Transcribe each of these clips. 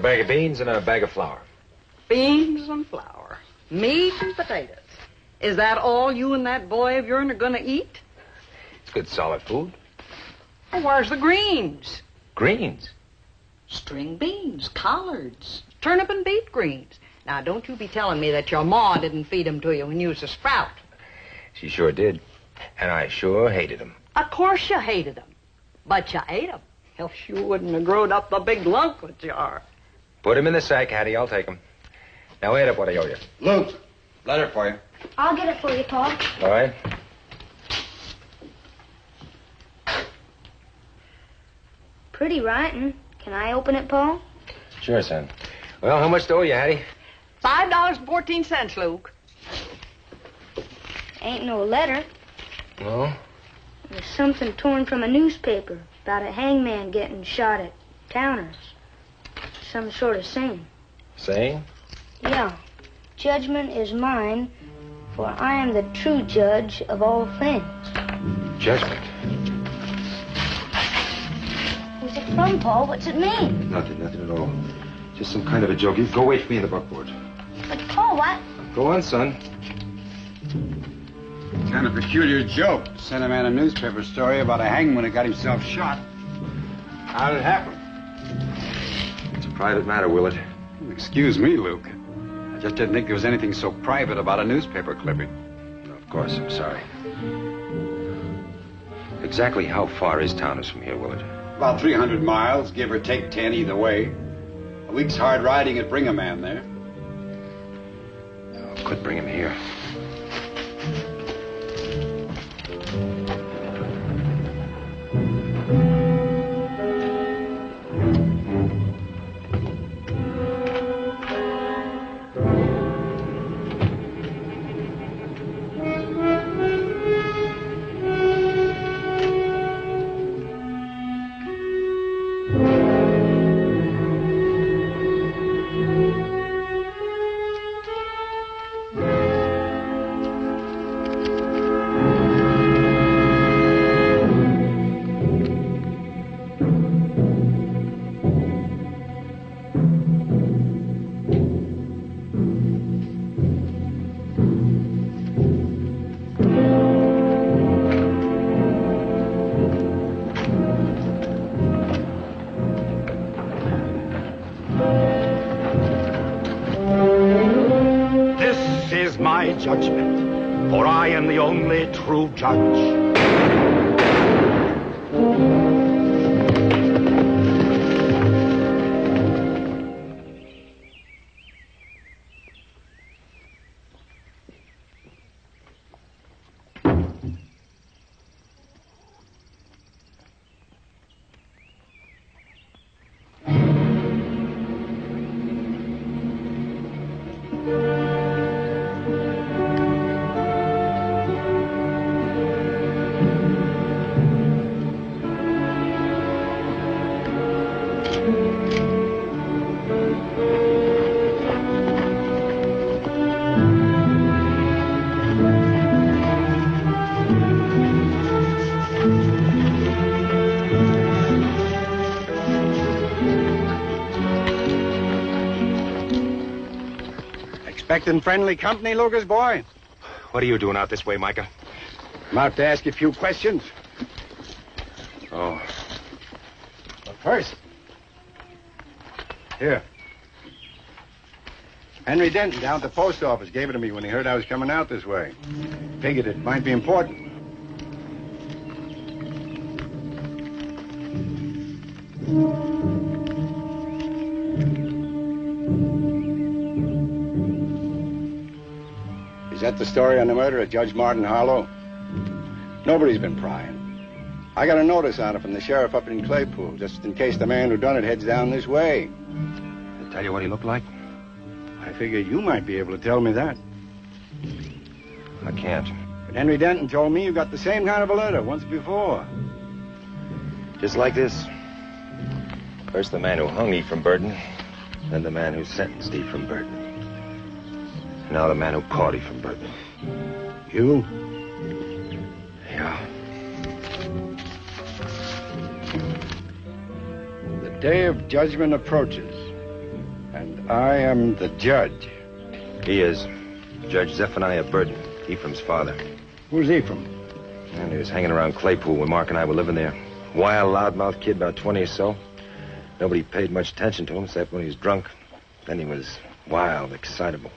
bag of beans and a bag of flour. Beans and flour. Meat and potatoes. Is that all you and that boy of yours are going to eat? It's good, solid food. Well, where's the greens? Greens? String beans, collards, turnip and beet greens. Now, don't you be telling me that your ma didn't feed 'em to you when you was a sprout. She sure did. And I sure hated them. Of course you hated 'em. But you ate 'em. Else you wouldn't have grown up the big lunk that you are. Put 'em in the sack, Hattie. I'll take 'em. Now, add up what I owe you. Luke, letter for you. I'll get it for you, Pa. All right? Pretty writing. Can I open it, Pa? Sure, son. Well, how much do I owe you, Hattie? $5.14, Luke. Ain't no letter. No? There's something torn from a newspaper about a hangman getting shot at Towner's. Some sort of saying. Saying? Yeah. Judgment is mine, for I am the true judge of all things. Judgment. Who's it from, Paul? What's it mean? Nothing at all. Just some kind of a joke. You go wait for me in the buckboard. But, Paul, what? Go on, son. Kind of peculiar joke. Sent a man a newspaper story about a hangman who got himself shot. How did it happen? It's a private matter, Willard. Excuse me, Luke. I just didn't think there was anything so private about a newspaper clipping. No, of course, I'm sorry. Exactly how far is Towner's from here, Willard? About 300 miles, give or take 10 either way. A week's hard riding would bring a man there. No, could bring him here. Judgment, for I am the only true judge. Expecting friendly company, Lucas, boy? What are you doing out this way, Micah? I'm out to ask you a few questions. Oh. But first, here. Henry Denton down at the post office gave it to me when he heard I was coming out this way. Figured it might be important. Is that the story on the murder of Judge Martin Harlow? Nobody's been prying. I got a notice on it from the sheriff up in Claypool, just in case the man who done it heads down this way. Did I tell you what he looked like? I figure you might be able to tell me that. I can't. But Henry Denton told me you got the same kind of a letter once before. Just like this. First the man who hung Ephraim Burton, then the man who sentenced Ephraim Burton. Now the man who caught Ephraim Burton. You? Yeah. The day of judgment approaches. And I am the judge. He is. Judge Zephaniah Burton, Ephraim's father. Who's Ephraim? And he was hanging around Claypool when Mark and I were living there. Wild, loudmouth kid, about 20 or so. Nobody paid much attention to him except when he was drunk. Then he was wild, excitable.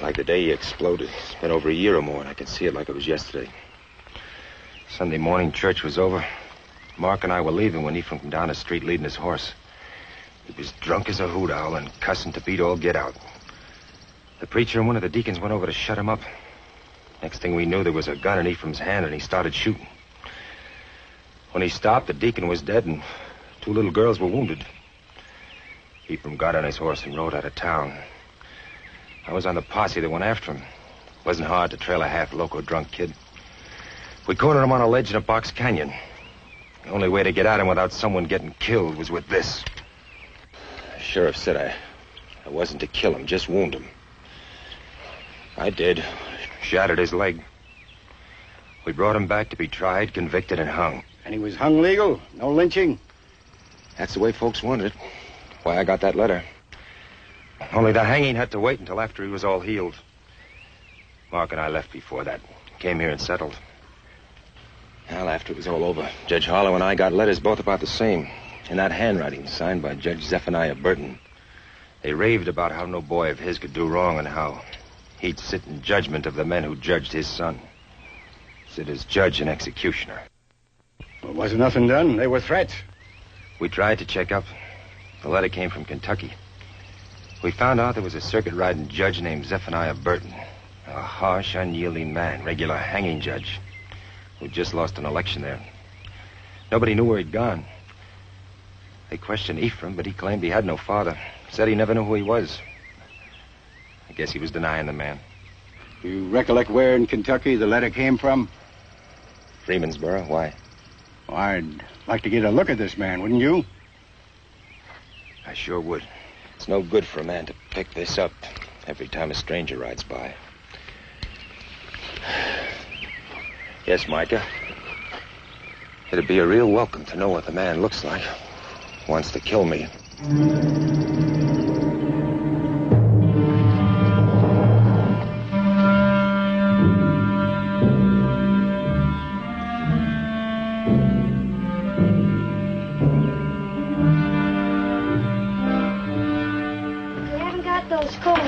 Like the day he exploded. It's been over a year or more, and I can see it like it was yesterday. Sunday morning, church was over. Mark and I were leaving when Ephraim came down the street leading his horse. He was drunk as a hoot owl and cussing to beat all get out. The preacher and one of the deacons went over to shut him up. Next thing we knew, there was a gun in Ephraim's hand, and he started shooting. When he stopped, the deacon was dead, and 2 little girls were wounded. Ephraim got on his horse and rode out of town. I was on the posse that went after him. It wasn't hard to trail a half-loco drunk kid. We cornered him on a ledge in a box canyon. The only way to get at him without someone getting killed was with this. The sheriff said I wasn't to kill him, just wound him. I did. Shattered his leg. We brought him back to be tried, convicted, and hung. And he was hung legal? No lynching? That's the way folks wanted it. Why I got that letter. Only the hanging had to wait until after he was all healed. Mark and I left before that. Came here and settled. Well, after it was all over, Judge Harlow and I got letters both about the same. In that handwriting, signed by Judge Zephaniah Burton. They raved about how no boy of his could do wrong and how he'd sit in judgment of the men who judged his son. Sit as judge and executioner. Well, wasn't nothing done. They were threats. We tried to check up. The letter came from Kentucky. We found out there was a circuit-riding judge named Zephaniah Burton. A harsh, unyielding man, regular hanging judge, who'd just lost an election there. Nobody knew where he'd gone. They questioned Ephraim, but he claimed he had no father. Said he never knew who he was. I guess he was denying the man. You recollect where in Kentucky the letter came from? Freemansboro. Why? Well, I'd like to get a look at this man, wouldn't you? I sure would. It's no good for a man to pick this up every time a stranger rides by. Yes, Micah. It'd be a real welcome to know what the man looks like. Wants to kill me.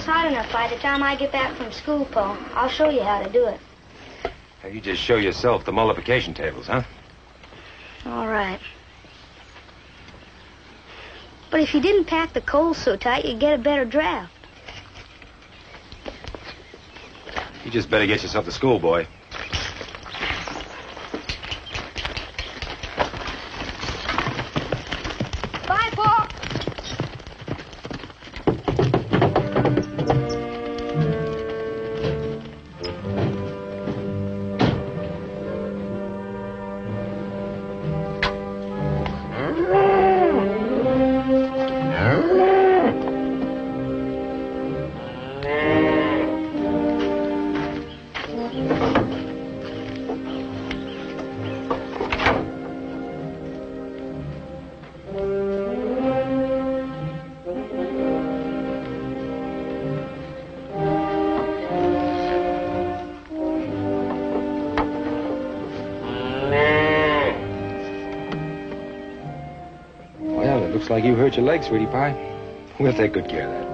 Hot enough by the time I get back from school, Pa. I'll show you how to do it. You just show yourself the multiplication tables, huh? All right. But if you didn't pack the coals so tight, you'd get a better draft. You just better get yourself to school, boy. Bye, Pa. Looks like you hurt your leg, sweetie pie. We'll take good care of that.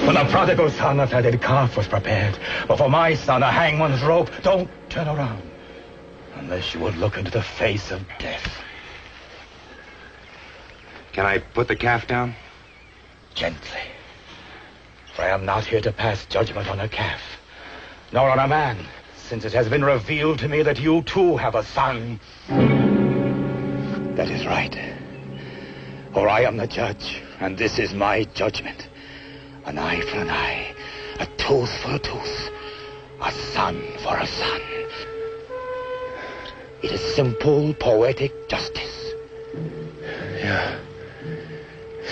When the prodigal son, a fatted calf was prepared, but for my son, a hangman's rope, don't turn around unless you would look into the face of death. Can I put the calf down? Gently. For I am not here to pass judgment on a calf, nor on a man, since it has been revealed to me that you too have a son. That is right. For I am the judge, and this is my judgment. An eye for an eye, a tooth for a tooth, a son for a son. It is simple, poetic justice. Yeah.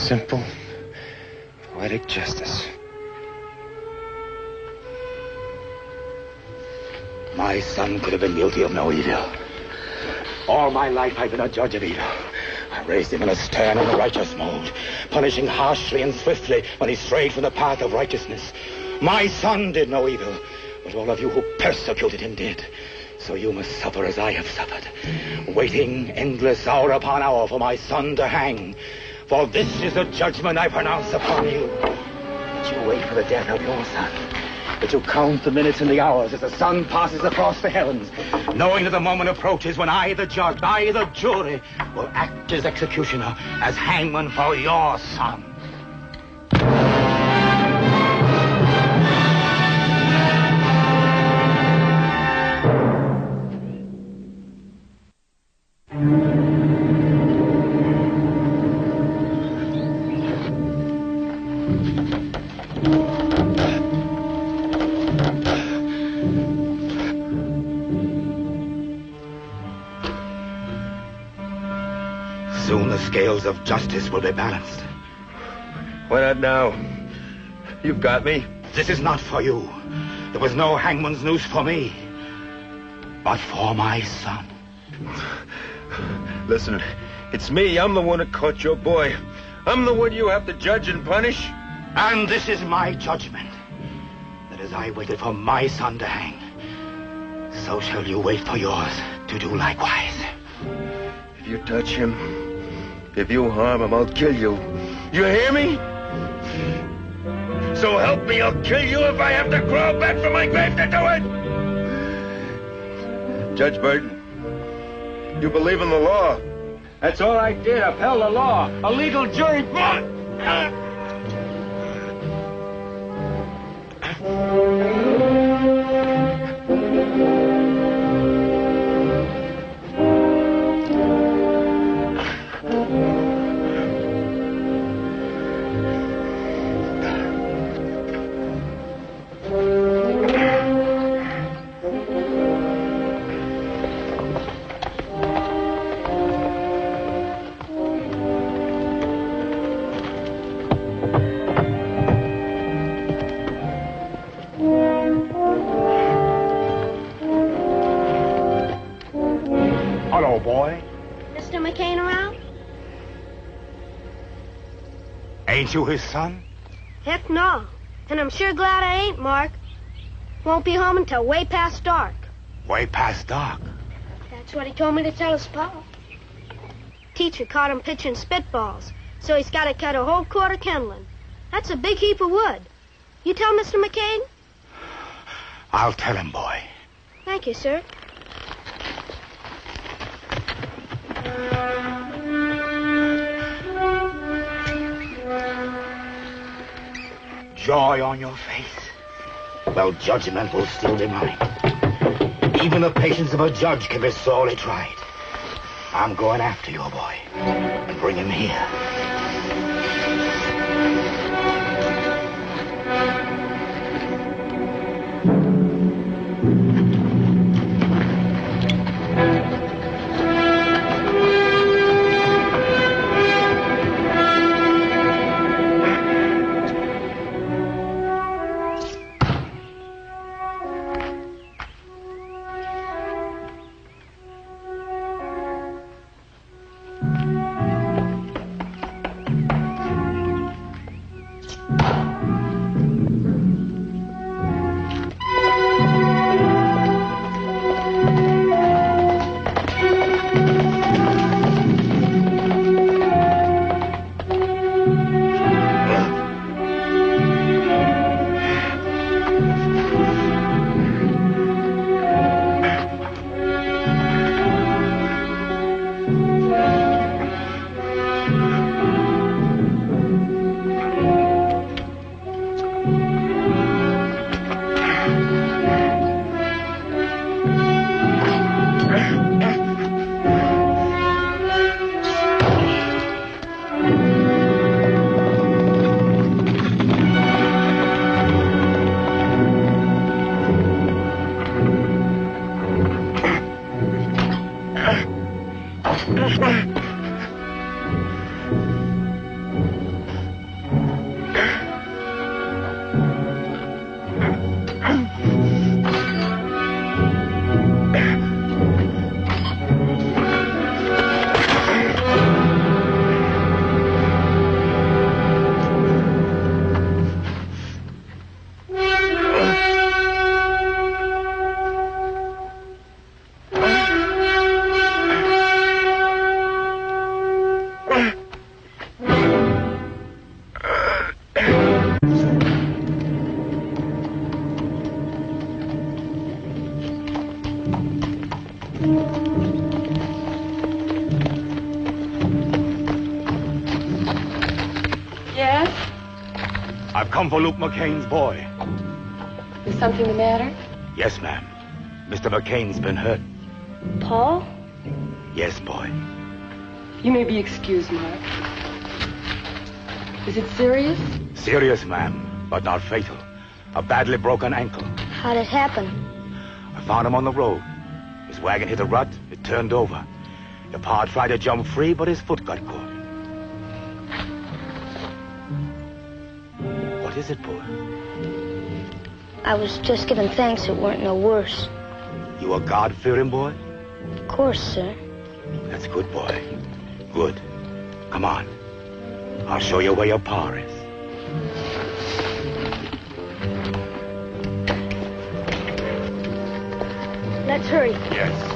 Simple, poetic justice. My son could have been guilty of no evil. All my life I've been a judge of evil. I raised him in a stern and righteous mode, punishing harshly and swiftly when he strayed from the path of righteousness. My son did no evil, but all of you who persecuted him did. So you must suffer as I have suffered, waiting endless hour upon hour for my son to hang. For this is the judgment I pronounce upon you. That you wait for the death of your son. That you count the minutes and the hours as the sun passes across the heavens, knowing that the moment approaches when I, the judge, I, the jury, will act as executioner, as hangman for your son. Soon the scales of justice will be balanced. Why not now? You've got me. This is not for you. There was no hangman's noose for me, but for my son. Listen, it's me. I'm the one who caught your boy. I'm the one you have to judge and punish. And this is my judgment. That as I waited for my son to hang, so shall you wait for yours to do likewise. If you touch him, if you harm him, I'll kill you. You hear me? So help me, I'll kill you if I have to crawl back from my grave to do it. Judge Burton, you believe in the law. That's all I did, upheld the law. A legal jury. Hello, boy. Mr. McCain around? Ain't you his son? Heck no. And I'm sure glad I ain't, Mark. Won't be home until way past dark. Way past dark. That's what he told me to tell his pa. Teacher caught him pitching spitballs, so he's got to cut a whole cord of kindling. That's a big heap of wood. You tell Mr. McCain? I'll tell him, boy. Thank you, sir. Joy on your face. Well, judgment will still be mine. Even the patience of a judge can be sorely tried. I'm going after your boy and bring him here. I've come for Luke McCain's boy. Is something the matter? Yes, ma'am. Mr. McCain's been hurt. Paul? Yes, boy. You may be excused, Mark. Is it serious? Serious, ma'am, but not fatal. A badly broken ankle. How'd it happen? I found him on the road. His wagon hit a rut. It turned over. Your pa tried to jump free, but his foot got caught. What is it, boy? I was just giving thanks it weren't no worse. You a God-fearing boy? Of course, sir. That's good, boy. Good. Come on. I'll show you where your pa is. Let's hurry. Yes.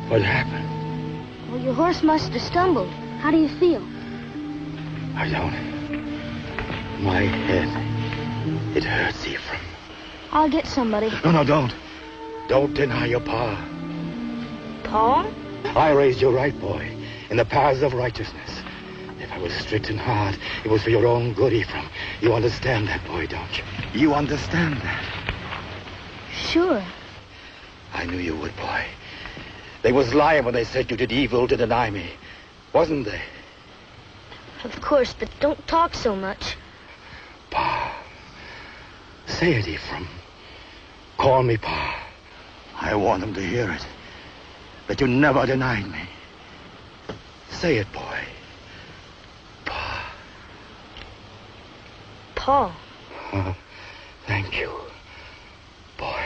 What happened? Well, your horse must have stumbled. How do you feel? I don't. My head. It hurts, Ephraim. I'll get somebody. No, don't. Don't deny your pa. Paul? I raised you right, boy, in the paths of righteousness. If I was strict and hard, it was for your own good, Ephraim. You understand that, boy, don't you? You understand that? Sure. I knew you would, boy. They was lying when they said you did evil to deny me. Wasn't they? Of course, but don't talk so much. Pa. Say it, Ephraim. Call me Pa. I want them to hear it. That you never denied me. Say it, boy. Pa. Paul. Thank you, boy.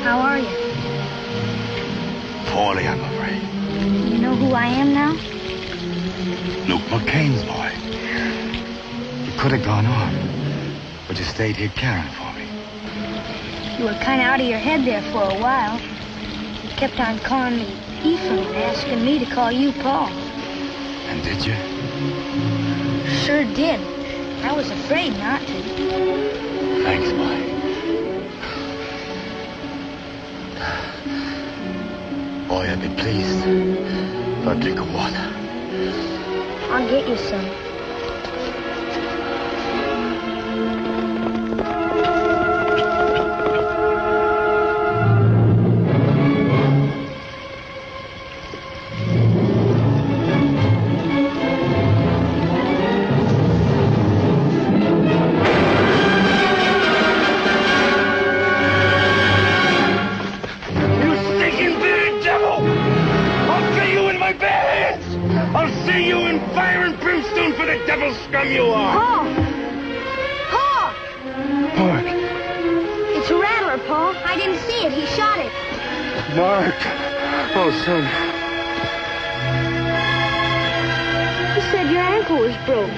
How are you? Poorly, I'm afraid. You know who I am now? Luke McCain's boy. You could have gone on, but you stayed here caring for me. You were kind of out of your head there for a while. You kept on calling me Ephraim and asking me to call you Paul. And did you? Sure did. I was afraid not to. Thanks, boy. Boy, I'd be pleased for a drink of water. I'll get you some. Devil scum you are! Paul! Paul! Mark! It's a rattler, Paul. I didn't see it. He shot it. Mark! Oh, son. You said your ankle was broke.